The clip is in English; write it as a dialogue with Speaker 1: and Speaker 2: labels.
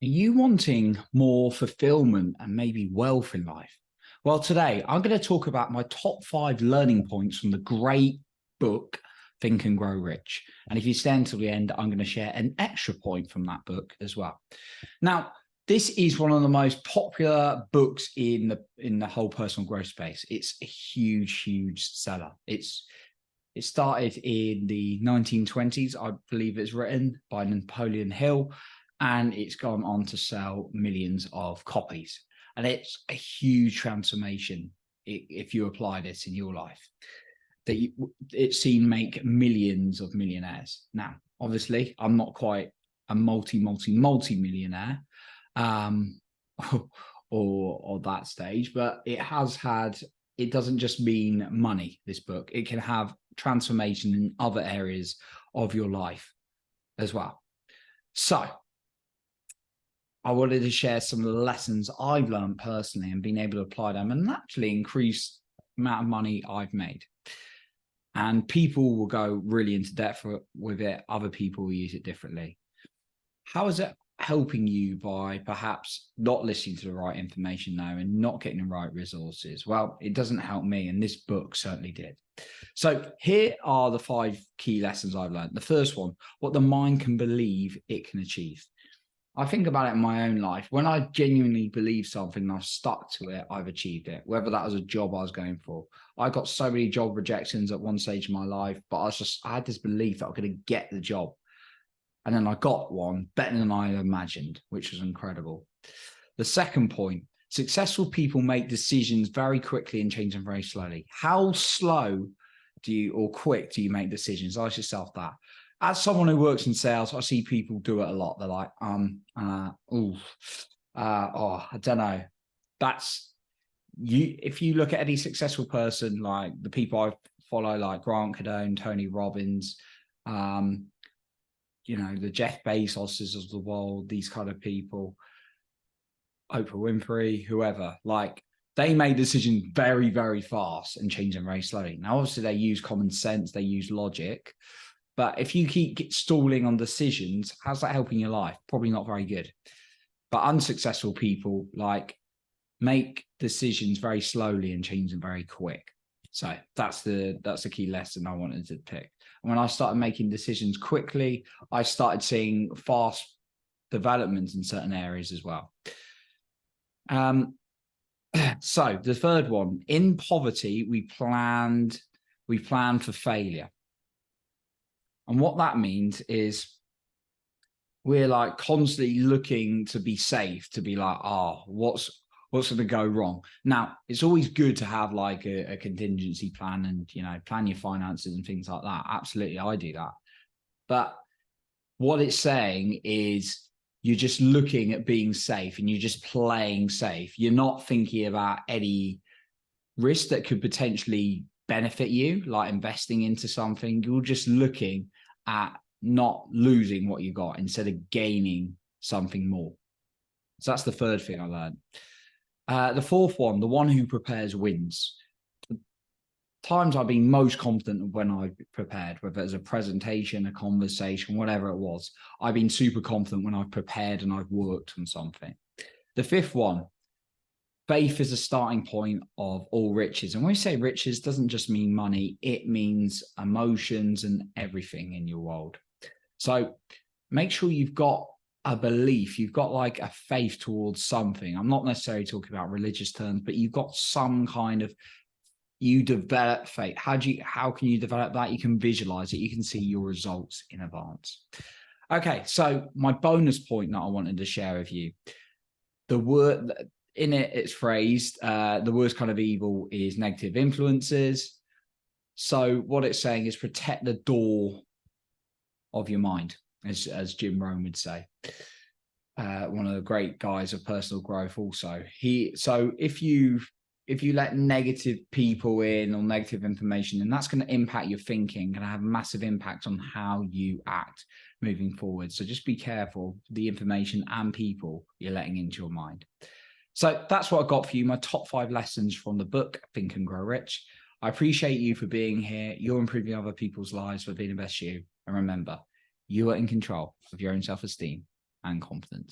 Speaker 1: Are you wanting more fulfillment and maybe wealth in life? Well, today I'm going to talk about my top 5 learning points from the great book, Think and Grow Rich. And if you stay until the end, I'm going to share an extra point from that book as well. Now, this is one of the most popular books in the whole personal growth space. It's a huge seller. It started in the 1920s, I believe it's written by Napoleon Hill, and it's gone on to sell millions of copies. And it's a huge transformation if you apply this in your life. It's seen make millions of millionaires. Now, obviously, I'm not quite a multi-millionaire or that stage, but it doesn't just mean money, this book. It can have transformation in other areas of your life as well. So I wanted to share some of the lessons I've learned personally and been able to apply them and actually increase the amount of money I've made. And people will go really into depth with it. Other people will use it differently. How is it helping you by perhaps not listening to the right information now and not getting the right resources? Well, it doesn't help me, and this book certainly did. So here are the 5 key lessons I've learned. The first one, what the mind can believe it can achieve. I think about it in my own life. When I genuinely believe something and I've stuck to it, I've achieved it, whether that was a job I was going for. I got so many job rejections at one stage of my life, but I had this belief that I was going to get the job. And then I got one better than I imagined, which was incredible. The second point, successful people make decisions very quickly and change them very slowly. How slow or quick do you make decisions? Ask yourself that. As someone who works in sales, I see people do it a lot. They're like, I don't know. That's you. If you look at any successful person, like the people I follow, like Grant Cardone, Tony Robbins, the Jeff Bezoses of the world, these kind of people, Oprah Winfrey, whoever, like they make decisions very, very fast and change them very slowly. Now, obviously, they use common sense, they use logic. But if you keep stalling on decisions, how's that helping your life? Probably not very good. But unsuccessful people make decisions very slowly and change them very quick. So that's the key lesson I wanted to pick. And when I started making decisions quickly, I started seeing fast developments in certain areas as well. So the third one, in poverty, we plan for failure. And what that means is we're like constantly looking to be safe, to be like, what's going to go wrong? Now, it's always good to have like a contingency plan and, plan your finances and things like that. Absolutely, I do that. But what it's saying is you're just looking at being safe and you're just playing safe. You're not thinking about any risk that could potentially benefit you, like investing into something. You're just looking at not losing what you got instead of gaining something more. So that's the third thing I learned. The fourth one, the one who prepares wins. The times I've been most confident when I've prepared, whether it's a presentation, a conversation, whatever it was, I've been super confident when I've prepared and I've worked on something. The fifth one, faith is a starting point of all riches. And when we say riches, it doesn't just mean money, it means emotions and everything in your world. So make sure you've got a belief, you've got like a faith towards something. I'm not necessarily talking about religious terms, but you've got some kind of, you develop faith. How can you develop that? You can visualize it. You can see your results in advance. Okay, so my bonus point that I wanted to share with you, the word in it's phrased, the worst kind of evil is negative influences. So what it's saying is protect the door of your mind, as Jim Rohn would say. One of the great guys of personal growth also. So if you let negative people in or negative information, then that's going to impact your thinking, going to have a massive impact on how you act moving forward. So just be careful the information and people you're letting into your mind. So that's what I got for you, my top 5 lessons from the book, Think and Grow Rich. I appreciate you for being here. You're improving other people's lives for being the best you. And remember, you are in control of your own self-esteem and confidence.